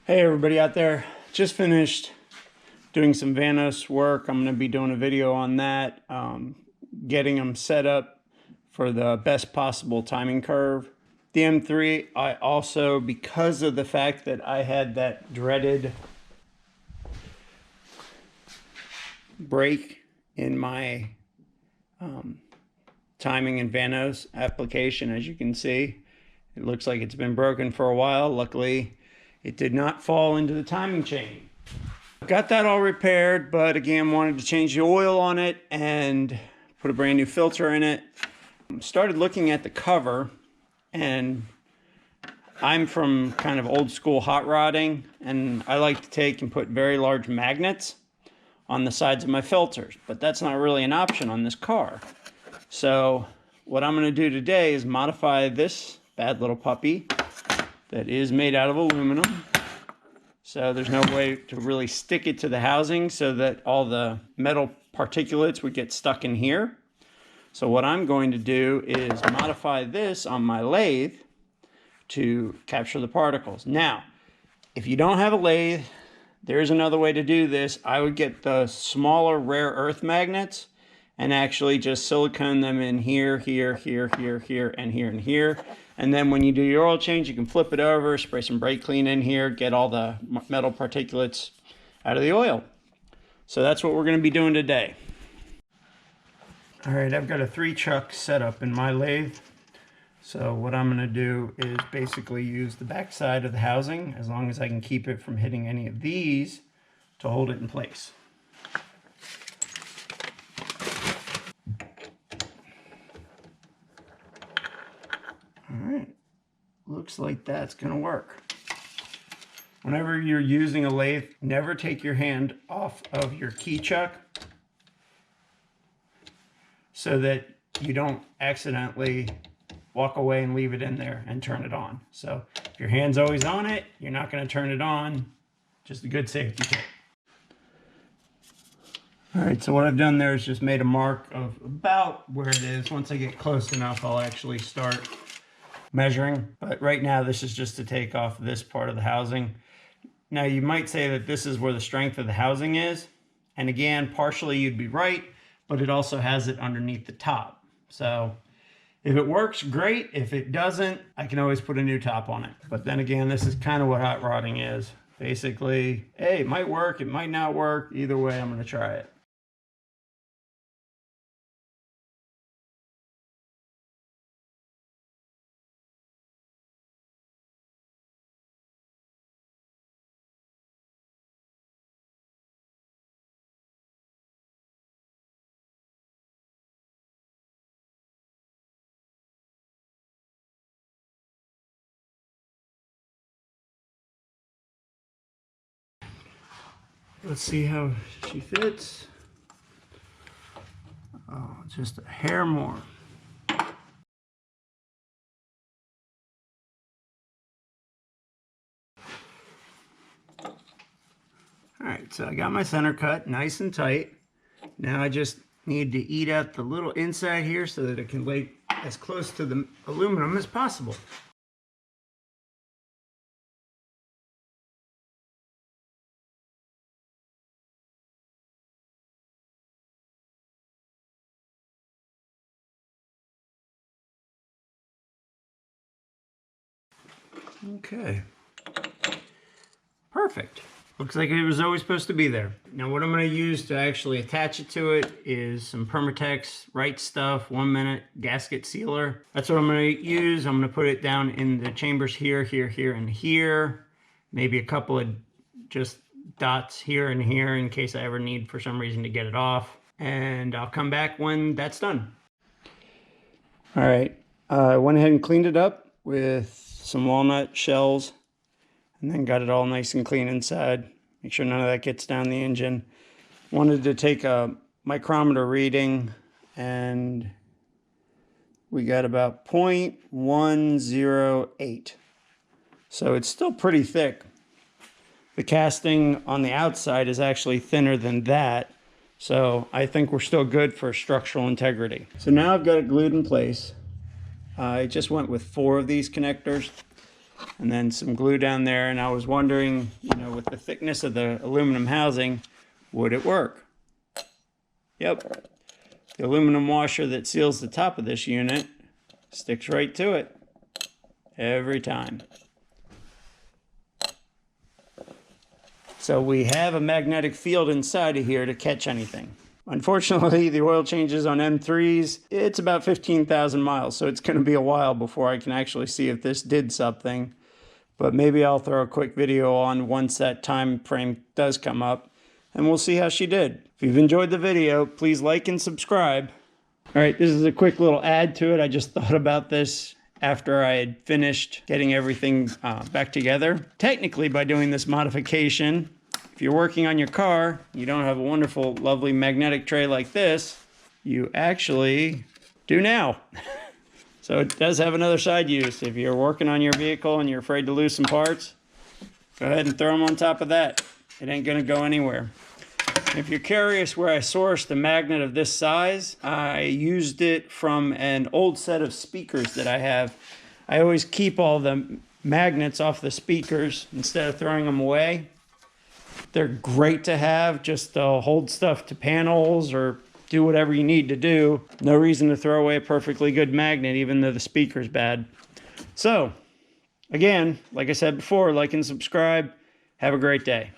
Hey everybody out there, just finished doing some Vanos work. I'm going to be doing a video on that, getting them set up for the best possible timing curve. The M3, I also, because of the fact that I had that dreaded break in my timing and Vanos application, as you can see, it looks like it's been broken for a while. Luckily, it did not fall into the timing chain. Got that all repaired, but again, wanted to change the oil on it and put a brand new filter in it. Started looking at the cover, and I'm from kind of old school hot rodding, and I like to take and put very large magnets on the sides of my filters, but that's not really an option on this car. So what I'm going to do today is modify this bad little puppy that is made out of aluminum. So there's no way to really stick it to the housing so that all the metal particulates would get stuck in here. So what I'm going to do is modify this on my lathe to capture the particles. Now, if you don't have a lathe, there's another way to do this. I would get the smaller rare earth magnets and actually just silicone them in here, here, here, here, here, and here, and here. And then when you do your oil change, you can flip it over, spray some brake clean in here, get all the metal particulates out of the oil. So that's what we're going to be doing today. All right, I've got a 3-chuck setup in my lathe. So what I'm going to do is basically use the back side of the housing, as long as I can keep it from hitting any of these, to hold it in place. Alright, looks like that's going to work. Whenever you're using a lathe, never take your hand off of your key chuck so that you don't accidentally walk away and leave it in there and turn it on. So if your hand's always on it, you're not going to turn it on. Just a good safety tip. Alright, so what I've done there is just made a mark of about where it is. Once I get close enough, I'll actually start measuring, but right now this is just to take off this part of the housing. Now you might say that this is where the strength of the housing is, and again, partially you'd be right, but it also has it underneath the top. So if it works, great. If it doesn't, I can always put a new top on it. But then again, this is kind of what hot rodding is. Basically, hey, it might work, it might not work. Either way, I'm going to try it. Let's see how she fits. Oh, just a hair more. All right, so I got my center cut nice and tight. Now I just need to eat out the little inside here so that it can lay as close to the aluminum as possible. Okay, perfect. Looks like it was always supposed to be there. Now what I'm going to use to actually attach it to it is some Permatex Right Stuff 1 minute gasket sealer. That's what I'm going to use. I'm going to put it down in the chambers here, here, here, and here. Maybe a couple of just dots here and here in case I ever need for some reason to get it off. And I'll come back when that's done. All right, I went ahead and cleaned it up with some walnut shells, and then got it all nice and clean inside. Make sure none of that gets down the engine. Wanted to take a micrometer reading, and we got about 0.108. So it's still pretty thick. The casting on the outside is actually thinner than that. So I think we're still good for structural integrity. So now I've got it glued in place. I just went with 4 of these connectors. and then some glue down there. And I was wondering, you know, with the thickness of the aluminum housing, would it work? Yep. The aluminum washer that seals the top of this unit sticks right to it every time. So we have a magnetic field inside of here to catch anything. Unfortunately, the oil changes on M3s, it's about 15,000 miles, so it's going to be a while before I can actually see if this did something. But maybe I'll throw a quick video on once that time frame does come up, and we'll see how she did. If you've enjoyed the video, please like and subscribe. All right, this is a quick little add to it. I just thought about this after I had finished getting everything back together. Technically, by doing this modification, if you're working on your car, you don't have a wonderful, lovely magnetic tray like this, you actually do now. So it does have another side use. If you're working on your vehicle and you're afraid to lose some parts, go ahead and throw them on top of that. It ain't gonna go anywhere. If you're curious where I sourced the magnet of this size, I used it from an old set of speakers that I have. I always keep all the magnets off the speakers instead of throwing them away. They're great to have just to hold stuff to panels or do whatever you need to do. No reason to throw away a perfectly good magnet, even though the speaker's bad. So, again, like I said before, like and subscribe. Have a great day.